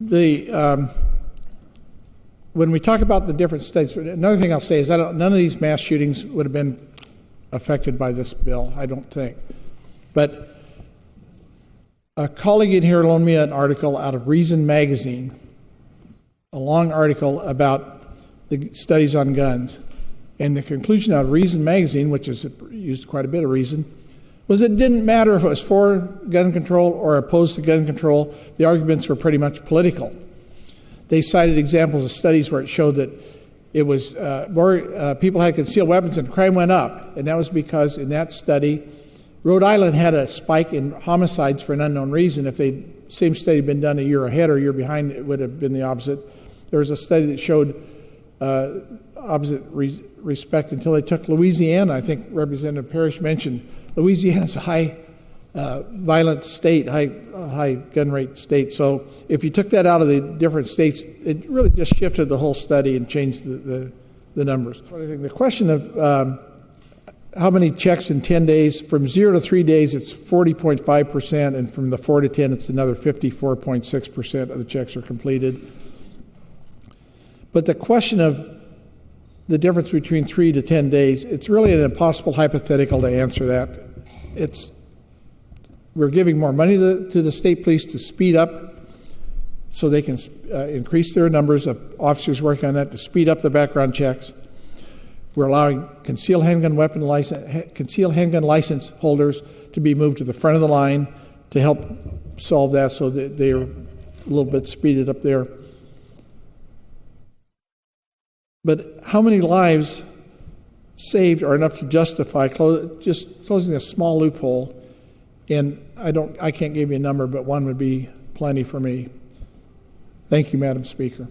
When we talk about the different states, another thing I'll say is none of these mass shootings would have been affected by this bill, I don't think. But a colleague in here loaned me an article out of Reason magazine, a long article about the studies on guns. And the conclusion out of Reason magazine, which has used quite a bit of reason, was it didn't matter if it was for gun control or opposed to gun control. The arguments were pretty much political. They cited examples of studies where it showed that it was more people had concealed weapons and crime went up. And that was because in that study, Rhode Island had a spike in homicides for an unknown reason. If the same study had been done a year ahead or a year behind, it would have been the opposite. There was a study that showed opposite respect until they took Louisiana. I think Representative Parrish mentioned Louisiana's a high violent state, high gun rate state. So if you took that out of the different states, it really just shifted the whole study and changed the numbers. The question of how many checks in 10 days, from 0 to 3 days, it's 40.5%, and from the 4 to 10, it's another 54.6% of the checks are completed. But the question of the difference between 3 to 10 days, it's really an impossible hypothetical to answer that. We're giving more money to the state police to speed up so they can increase their numbers of officers working on that, to speed up the background checks. We're allowing concealed handgun license holders to be moved to the front of the line to help solve that, so that they're a little bit speeded up there. But how many lives saved are enough to justify just closing a small loophole? And I can't give you a number, but one would be plenty for me. Thank you, Madam Speaker.